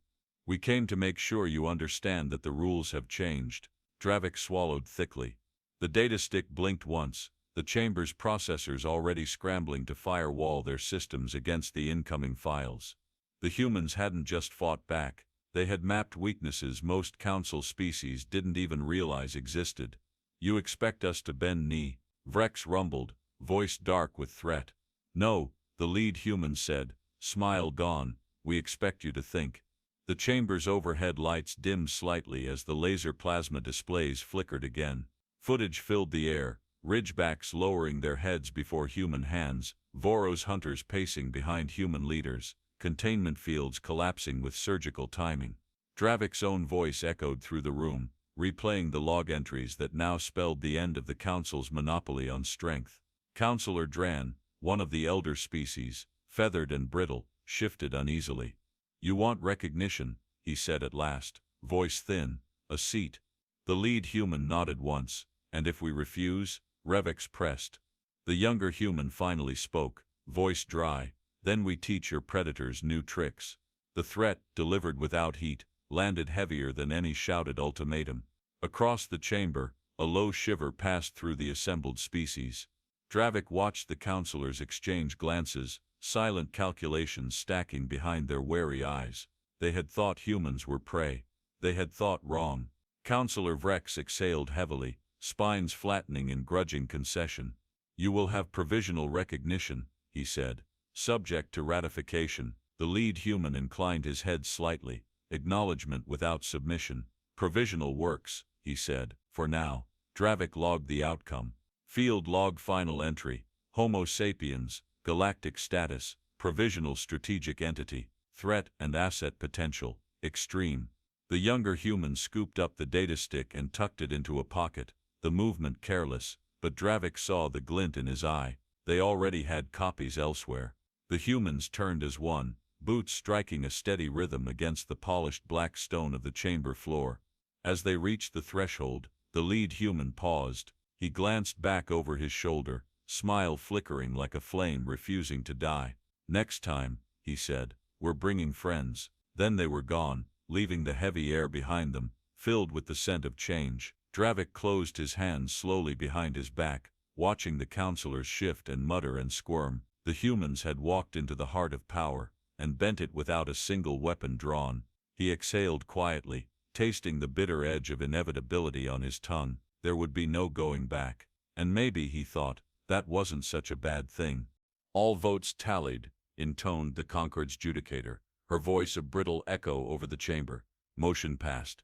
"We came to make sure you understand that the rules have changed." Dravik swallowed thickly. The data stick blinked once, the chamber's processors already scrambling to firewall their systems against the incoming files. The humans hadn't just fought back, they had mapped weaknesses most council species didn't even realize existed. "You expect us to bend knee?" Vrex rumbled, voice dark with threat. "No," the lead human said, smile gone, "we expect you to think." The chamber's overhead lights dimmed slightly as the laser plasma displays flickered again. Footage filled the air, ridgebacks lowering their heads before human hands, Voros hunters pacing behind human leaders, containment fields collapsing with surgical timing. Dravik's own voice echoed through the room, replaying the log entries that now spelled the end of the Council's monopoly on strength. Counselor Dran, one of the elder species, feathered and brittle, shifted uneasily. "You want recognition," he said at last, voice thin, "a seat." The lead human nodded once. "And if we refuse?" Revex pressed. The younger human finally spoke, voice dry. "Then we teach your predators new tricks." The threat, delivered without heat, landed heavier than any shouted ultimatum. Across the chamber, a low shiver passed through the assembled species. Dravik watched the counselors exchange glances, silent calculations stacking behind their wary eyes. They had thought humans were prey. They had thought wrong. Counselor Vrex exhaled heavily, spines flattening in grudging concession. You will have provisional recognition, he said, subject to ratification. The lead human inclined his head slightly, acknowledgement without submission. Provisional works, he said, for now. Dravik logged the outcome. Field log final entry. Homo sapiens, galactic status, provisional strategic entity, threat and asset potential, extreme. The younger human scooped up the data stick and tucked it into a pocket, the movement careless, but Dravik saw the glint in his eye. They already had copies elsewhere. The humans turned as one, boots striking a steady rhythm against the polished black stone of the chamber floor. As they reached the threshold, the lead human paused. He glanced back over his shoulder, smile flickering like a flame refusing to die. Next time, he said, we're bringing friends. Then they were gone, leaving the heavy air behind them, filled with the scent of change. Dravik closed his hands slowly behind his back, watching the counselors shift and mutter and squirm. The humans had walked into the heart of power, and bent it without a single weapon drawn. He exhaled quietly, tasting the bitter edge of inevitability on his tongue. There would be no going back. And maybe, he thought, that wasn't such a bad thing. All votes tallied, intoned the Concord's judicator, her voice a brittle echo over the chamber. Motion passed.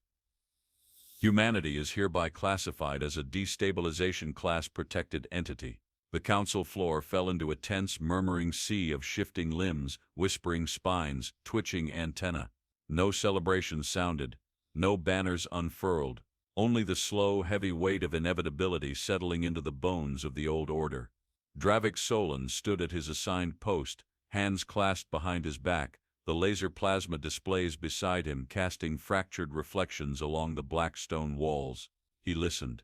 Humanity is hereby classified as a destabilization class protected entity. The council floor fell into a tense, murmuring sea of shifting limbs, whispering spines, twitching antennae. No celebrations sounded, no banners unfurled, only the slow, heavy weight of inevitability settling into the bones of the old order. Dravik Solon stood at his assigned post, hands clasped behind his back, the laser plasma displays beside him casting fractured reflections along the black stone walls. He listened.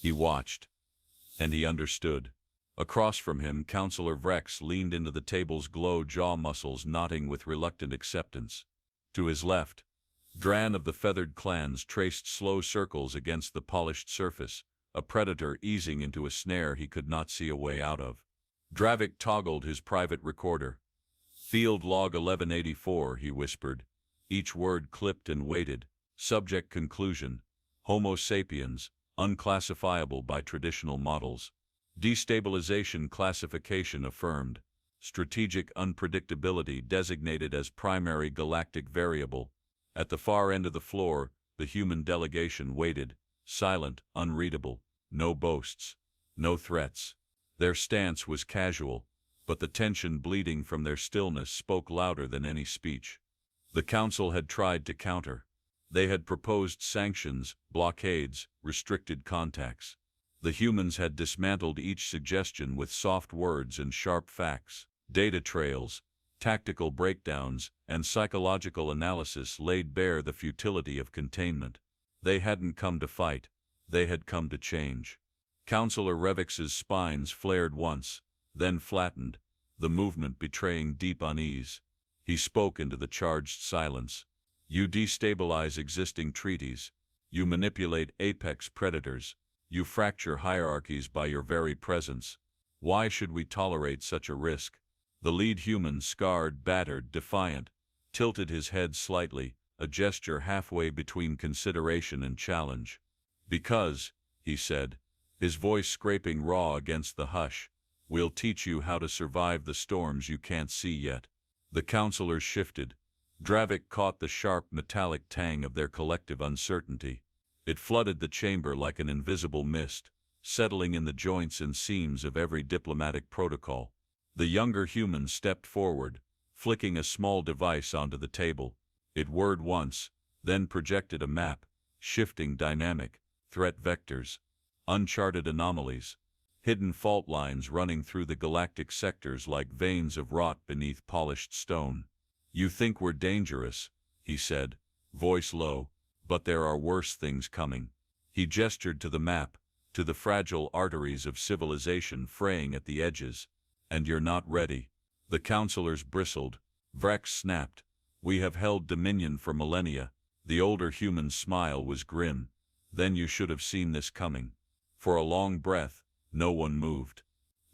He watched. And he understood. Across from him, Counselor Vrex leaned into the table's glow jaw muscles knotting with reluctant acceptance. To his left, Dran of the feathered clans traced slow circles against the polished surface, a predator easing into a snare he could not see a way out of. Dravik toggled his private recorder. Field log 1184, he whispered, each word clipped and weighted. Subject conclusion. Homo sapiens, unclassifiable by traditional models. Destabilization classification affirmed. Strategic unpredictability designated as primary galactic variable. At the far end of the floor, the human delegation waited, silent, unreadable. No boasts. No threats. Their stance was casual, but the tension bleeding from their stillness spoke louder than any speech. The council had tried to counter. They had proposed sanctions, blockades, restricted contacts. The humans had dismantled each suggestion with soft words and sharp facts. Data trails, tactical breakdowns, and psychological analysis laid bare the futility of containment. They hadn't come to fight. They had come to change. Counselor Revix's spines flared once, then flattened, the movement betraying deep unease. He spoke into the charged silence. You destabilize existing treaties. You manipulate apex predators. You fracture hierarchies by your very presence. Why should we tolerate such a risk? The lead human, scarred, battered, defiant, tilted his head slightly, a gesture halfway between consideration and challenge. Because, he said, his voice scraping raw against the hush, we'll teach you how to survive the storms you can't see yet. The counselors shifted. Dravik caught the sharp metallic tang of their collective uncertainty. It flooded the chamber like an invisible mist, settling in the joints and seams of every diplomatic protocol. The younger human stepped forward, flicking a small device onto the table. It whirred once, then projected a map, shifting dynamic, threat vectors, uncharted anomalies, hidden fault lines running through the galactic sectors like veins of rot beneath polished stone. You think we're dangerous, he said, voice low, but there are worse things coming. He gestured to the map, to the fragile arteries of civilization fraying at the edges. And you're not ready. The counselors bristled. Vrex snapped. We have held dominion for millennia. The older human's smile was grim. Then you should have seen this coming. For a long breath, no one moved.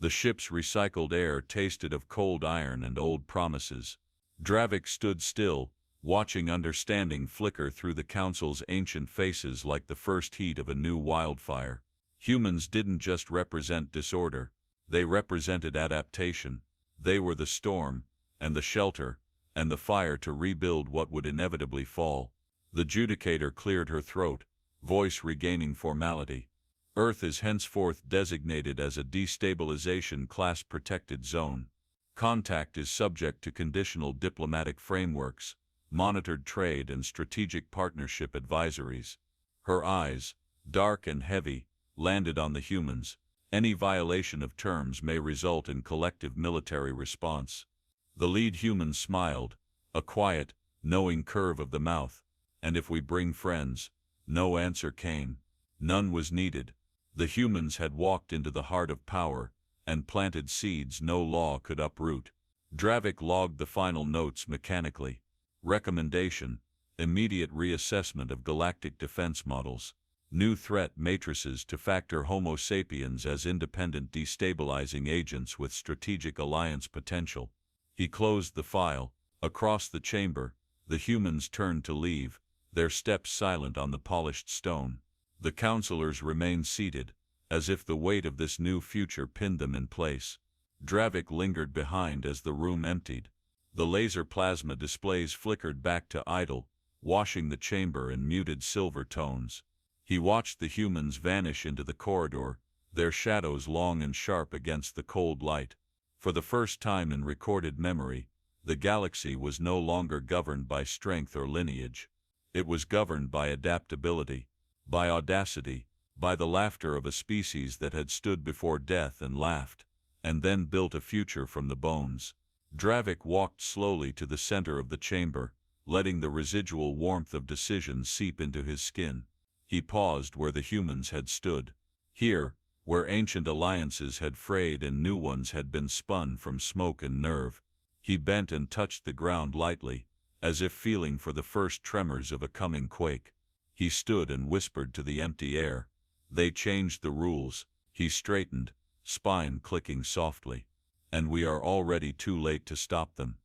The ship's recycled air tasted of cold iron and old promises. Dravik stood still, watching understanding flicker through the Council's ancient faces like the first heat of a new wildfire. Humans didn't just represent disorder, they represented adaptation. They were the storm, and the shelter, and the fire to rebuild what would inevitably fall. The judicator cleared her throat, voice regaining formality. Earth is henceforth designated as a destabilization class protected zone. Contact is subject to conditional diplomatic frameworks, monitored trade and strategic partnership advisories. Her eyes, dark and heavy, landed on the humans. Any violation of terms may result in collective military response. The lead human smiled, a quiet, knowing curve of the mouth. And if we bring friends? No answer came. None was needed. The humans had walked into the heart of power, and planted seeds no law could uproot. Dravik logged the final notes mechanically. Recommendation: immediate reassessment of galactic defense models. New threat matrices to factor Homo sapiens as independent destabilizing agents with strategic alliance potential. He closed the file. Across the chamber, the humans turned to leave, their steps silent on the polished stone. The counselors remained seated, as if the weight of this new future pinned them in place. Dravik lingered behind as the room emptied. The laser plasma displays flickered back to idle, washing the chamber in muted silver tones. He watched the humans vanish into the corridor, their shadows long and sharp against the cold light. For the first time in recorded memory, the galaxy was no longer governed by strength or lineage. It was governed by adaptability, by audacity, by the laughter of a species that had stood before death and laughed, and then built a future from the bones. Dravik walked slowly to the center of the chamber, letting the residual warmth of decision seep into his skin. He paused where the humans had stood. Here, where ancient alliances had frayed and new ones had been spun from smoke and nerve. He bent and touched the ground lightly, as if feeling for the first tremors of a coming quake. He stood and whispered to the empty air. They changed the rules. He straightened, spine clicking softly. And we are already too late to stop them.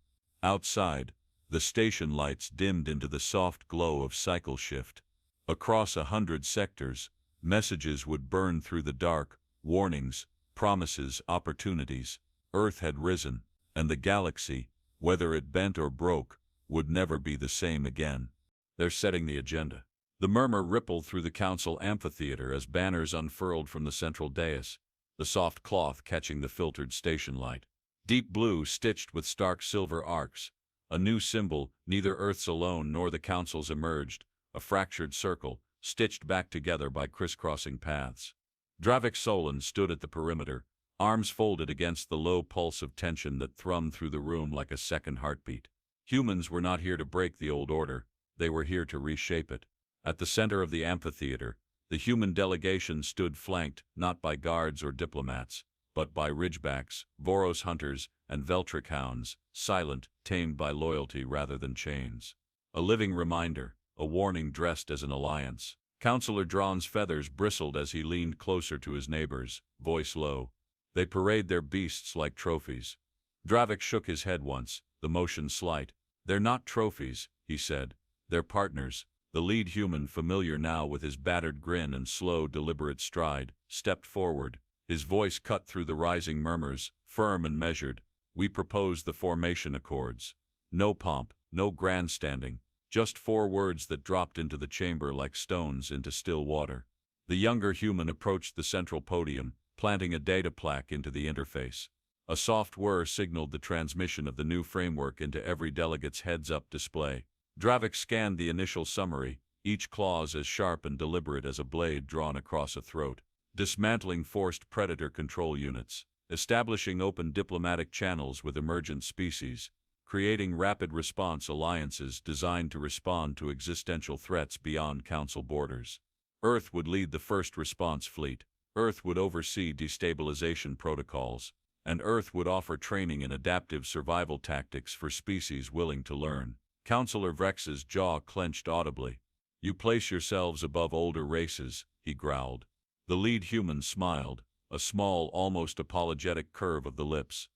Outside, the station lights dimmed into the soft glow of cycle shift. Across 100 sectors, messages would burn through the dark, warnings, promises, opportunities. Earth had risen, and the galaxy, whether it bent or broke, would never be the same again. They're setting the agenda. The murmur rippled through the council amphitheater as banners unfurled from the central dais, the soft cloth catching the filtered station light. Deep blue stitched with stark silver arcs. A new symbol, neither Earth's alone nor the council's emerged, a fractured circle, stitched back together by crisscrossing paths. Dravik Solon stood at the perimeter, arms folded against the low pulse of tension that thrummed through the room like a second heartbeat. Humans were not here to break the old order, they were here to reshape it. At the center of the amphitheater, the human delegation stood flanked not by guards or diplomats, but by ridgebacks, Voros hunters, and Veltric hounds, silent, tamed by loyalty rather than chains. A living reminder, a warning dressed as an alliance. Councillor Drawn's feathers bristled as he leaned closer to his neighbors, voice low. They parade their beasts like trophies. Dravik shook his head once, the motion slight. They're not trophies, he said. They're partners. The lead human, familiar now with his battered grin and slow, deliberate stride, stepped forward. His voice cut through the rising murmurs, firm and measured. We propose the formation accords. No pomp, no grandstanding. Just 4 words that dropped into the chamber like stones into still water. The younger human approached the central podium, planting a data plaque into the interface. A soft whir signaled the transmission of the new framework into every delegate's heads-up display. Dravik scanned the initial summary, each clause as sharp and deliberate as a blade drawn across a throat. Dismantling forced predator control units, establishing open diplomatic channels with emergent species, creating rapid response alliances designed to respond to existential threats beyond Council borders. Earth would lead the first response fleet, Earth would oversee destabilization protocols, and Earth would offer training in adaptive survival tactics for species willing to learn. Councillor Vrex's jaw clenched audibly. You place yourselves above older races, he growled. The lead human smiled, a small, almost apologetic curve of the lips.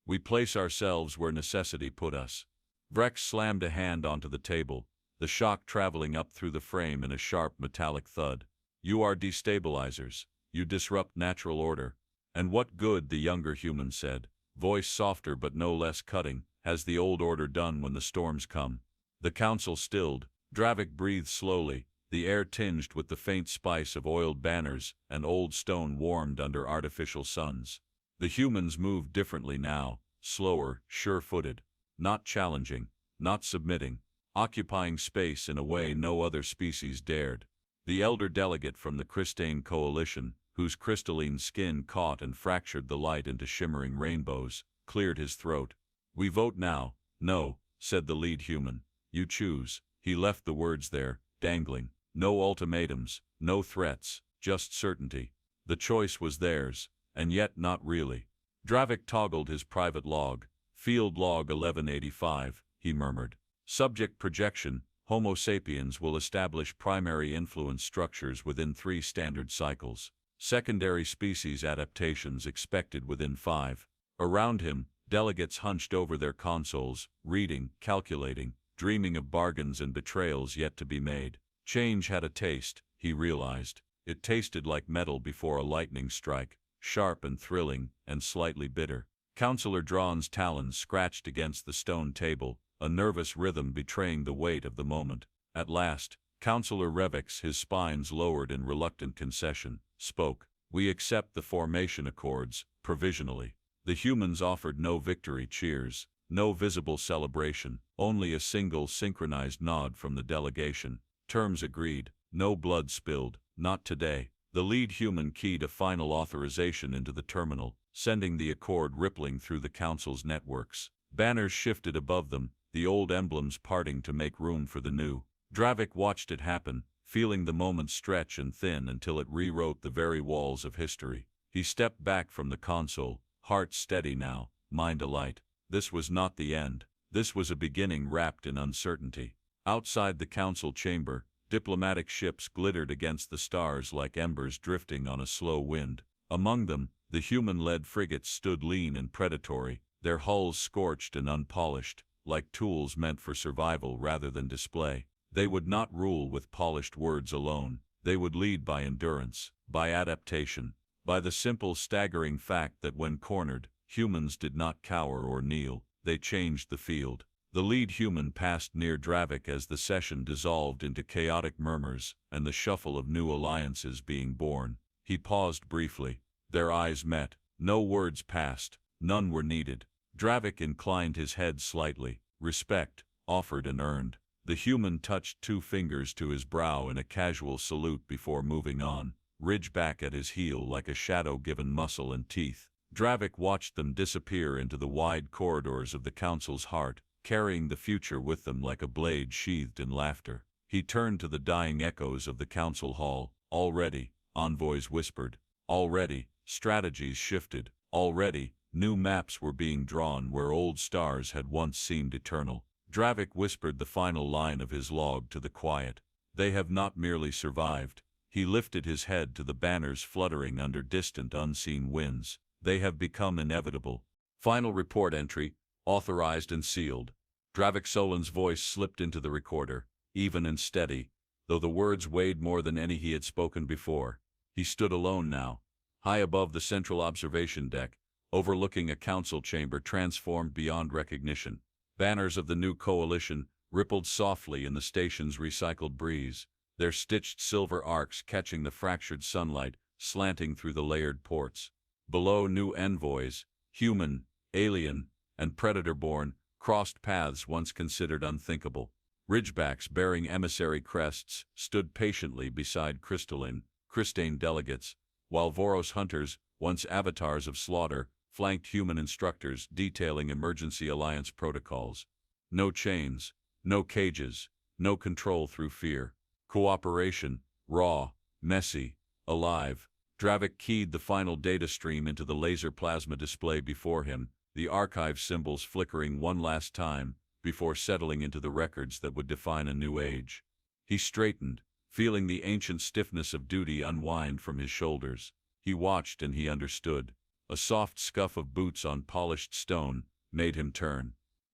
We place ourselves where necessity put us. Vrex slammed a hand onto the table, the shock traveling up through the frame in a sharp metallic thud. You are destabilizers. You disrupt natural order. And what good, the younger human said, voice softer but no less cutting, has the old order done when the storms come? The council stilled. Dravik breathed slowly, the air tinged with the faint spice of oiled banners and old stone warmed under artificial suns. The humans moved differently now, slower, sure-footed, not challenging, not submitting, occupying space in a way no other species dared. The elder delegate from the Crystane coalition, whose crystalline skin caught and fractured the light into shimmering rainbows, cleared his throat. We vote now. No, said the lead human. You choose. He left the words there, dangling. No ultimatums, no threats, just certainty. The choice was theirs, and yet not really. Dravik toggled his private log. Field log 1185, he murmured. Subject projection. Homo sapiens will establish primary influence structures within 3 standard cycles. Secondary species adaptations expected within 5. Around him, delegates hunched over their consoles, reading, calculating, dreaming of bargains and betrayals yet to be made. Change had a taste, he realized. It tasted like metal before a lightning strike, sharp and thrilling, and slightly bitter. Councillor Drawn's talons scratched against the stone table, a nervous rhythm betraying the weight of the moment. At last, Councillor Revix, his spines lowered in reluctant concession, spoke. We accept the formation accords, provisionally. The humans offered no victory cheers, no visible celebration, only a single synchronized nod from the delegation. Terms agreed, no blood spilled, not today. The lead human keyed a final authorization into the terminal, sending the accord rippling through the council's networks. Banners shifted above them, the old emblems parting to make room for the new. Dravik watched it happen, feeling the moment stretch and thin until it rewrote the very walls of history. He stepped back from the console, heart steady now, mind alight. This was not the end. This was a beginning wrapped in uncertainty. Outside the council chamber, diplomatic ships glittered against the stars like embers drifting on a slow wind. Among them, the human-led frigates stood lean and predatory, their hulls scorched and unpolished, like tools meant for survival rather than display. They would not rule with polished words alone. They would lead by endurance, by adaptation, by the simple staggering fact that when cornered, humans did not cower or kneel. They changed the field. The lead human passed near Dravik as the session dissolved into chaotic murmurs and the shuffle of new alliances being born. He paused briefly. Their eyes met. No words passed. None were needed. Dravik inclined his head slightly. Respect, offered and earned. The human touched 2 fingers to his brow in a casual salute before moving on, ridgeback at his heel like a shadow given muscle and teeth. Dravik watched them disappear into the wide corridors of the council's heart, carrying the future with them like a blade sheathed in laughter. He turned to the dying echoes of the council hall. Already, envoys whispered. Already, strategies shifted. Already, new maps were being drawn where old stars had once seemed eternal. Dravik whispered the final line of his log to the quiet. They have not merely survived. He lifted his head to the banners fluttering under distant unseen winds. They have become inevitable. Final report entry, authorized and sealed. Dravik Solin's voice slipped into the recorder, even and steady, though the words weighed more than any he had spoken before. He stood alone now, high above the central observation deck, overlooking a council chamber transformed beyond recognition. Banners of the new coalition rippled softly in the station's recycled breeze, their stitched silver arcs catching the fractured sunlight slanting through the layered ports. Below, new envoys, human, alien, and predator-born, crossed paths once considered unthinkable. Ridgebacks bearing emissary crests stood patiently beside Crystane delegates, while Voros hunters, once avatars of slaughter, flanked human instructors detailing emergency alliance protocols. No chains, no cages, no control through fear. Cooperation, raw, messy, alive. Dravik keyed the final data stream into the laser plasma display before him, the archive symbols flickering one last time before settling into the records that would define a new age. He straightened, feeling the ancient stiffness of duty unwind from his shoulders. He watched and he understood. A soft scuff of boots on polished stone made him turn.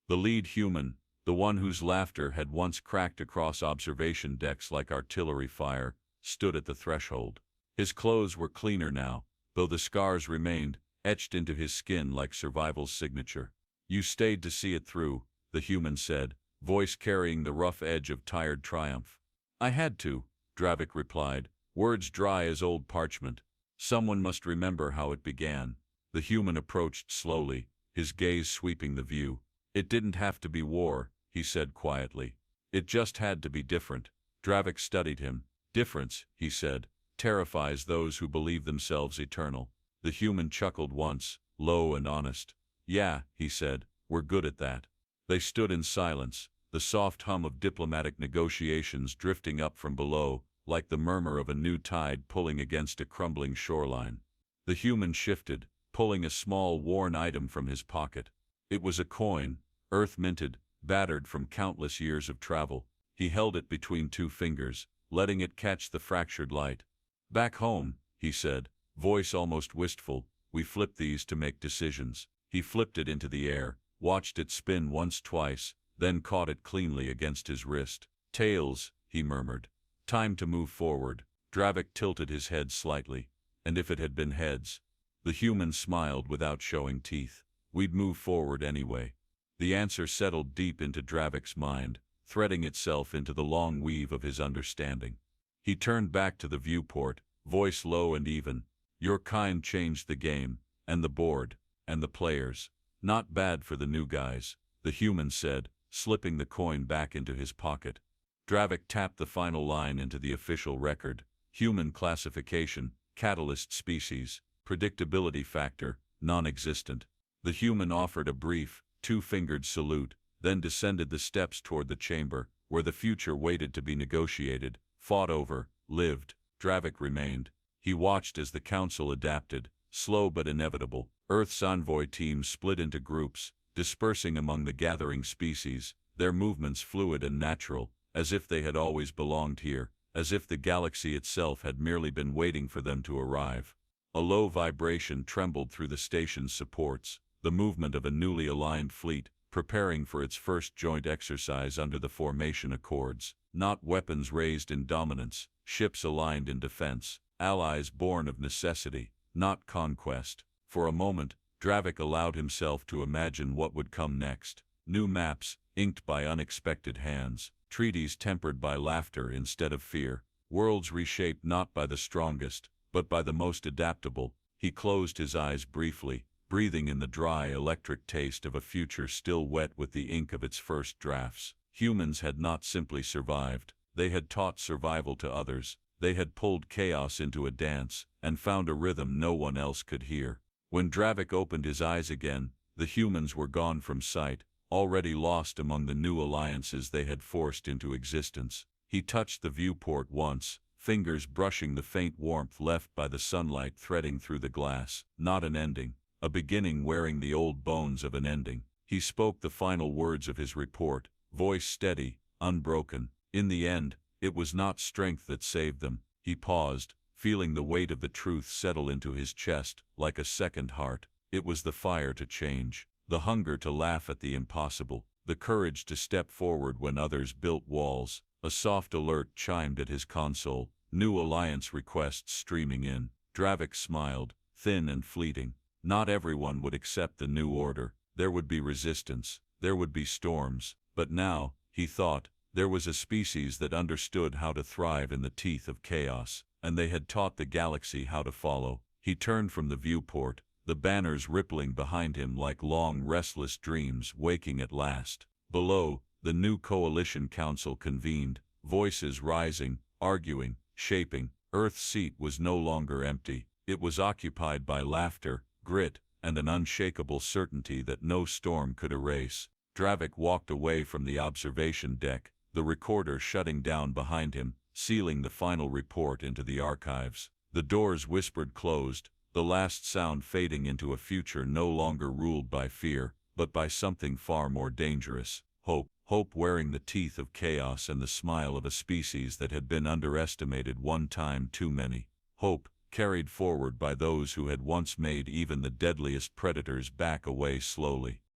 The lead human, The one whose laughter had once cracked across observation decks like artillery fire, stood at the threshold. His clothes were cleaner now, though the scars remained, etched into his skin like survival's signature. "You stayed to see it through," the human said, voice carrying the rough edge of tired triumph. "I had to," Dravik replied, words dry as old parchment. "Someone must remember how it began." The human approached slowly, his gaze sweeping the view. "It didn't have to be war," he said quietly. "It just had to be different." Dravik studied him. "Difference," he said, "terrifies those who believe themselves eternal." The human chuckled once, low and honest. "Yeah," he said, "we're good at that." They stood in silence, the soft hum of diplomatic negotiations drifting up from below, like the murmur of a new tide pulling against a crumbling shoreline. The human shifted, pulling a small worn item from his pocket. It was a coin, earth-minted, battered from countless years of travel. He held it between two fingers, letting it catch the fractured light. "Back home," he said, voice almost wistful, "we flip these to make decisions." He flipped it into the air, watched it spin once twice, then caught it cleanly against his wrist. "Tails," he murmured. "Time to move forward." Dravik tilted his head slightly. "And if it had been heads?" The human smiled without showing teeth. "We'd move forward anyway." The answer settled deep into Dravik's mind, threading itself into the long weave of his understanding. He turned back to the viewport, voice low and even. "Your kind changed the game, and the board, and the players. Not bad for the new guys," the human said, slipping the coin back into his pocket. Dravik tapped the final line into the official record. Human classification, catalyst species, predictability factor, non-existent. The human offered a brief, two-fingered salute, then descended the steps toward the chamber, where the future waited to be negotiated, fought over, lived. Dravik remained. He watched as the council adapted, slow but inevitable. Earth's envoy teams split into groups, dispersing among the gathering species, their movements fluid and natural, as if they had always belonged here, as if the galaxy itself had merely been waiting for them to arrive. A low vibration trembled through the station's supports, the movement of a newly aligned fleet, preparing for its first joint exercise under the formation accords. Not weapons raised in dominance, ships aligned in defense, allies born of necessity, not conquest. For a moment, Dravik allowed himself to imagine what would come next. New maps, inked by unexpected hands, treaties tempered by laughter instead of fear, worlds reshaped not by the strongest, but by the most adaptable. He closed his eyes briefly, breathing in the dry electric taste of a future still wet with the ink of its first drafts. Humans had not simply survived, they had taught survival to others. They had pulled chaos into a dance, and found a rhythm no one else could hear. When Dravik opened his eyes again, the humans were gone from sight, already lost among the new alliances they had forced into existence. He touched the viewport once, fingers brushing the faint warmth left by the sunlight threading through the glass. Not an ending, a beginning wearing the old bones of an ending. He spoke the final words of his report, voice steady, unbroken. In the end, it was not strength that saved them. He paused, feeling the weight of the truth settle into his chest, like a second heart. It was the fire to change, the hunger to laugh at the impossible, the courage to step forward when others built walls. A soft alert chimed at his console, new alliance requests streaming in. Dravik smiled, thin and fleeting. Not everyone would accept the new order. There would be resistance, there would be storms. But now, he thought, there was a species that understood how to thrive in the teeth of chaos, and they had taught the galaxy how to follow. He turned from the viewport, the banners rippling behind him like long restless dreams waking at last. Below, the new coalition council convened, voices rising, arguing, shaping. Earth's seat was no longer empty. It was occupied by laughter, grit, and an unshakable certainty that no storm could erase. Dravik walked away from the observation deck, the recorder shutting down behind him, sealing the final report into the archives. The doors whispered closed, the last sound fading into a future no longer ruled by fear, but by something far more dangerous. Hope. Hope wearing the teeth of chaos and the smile of a species that had been underestimated one time too many. Hope, carried forward by those who had once made even the deadliest predators back away slowly.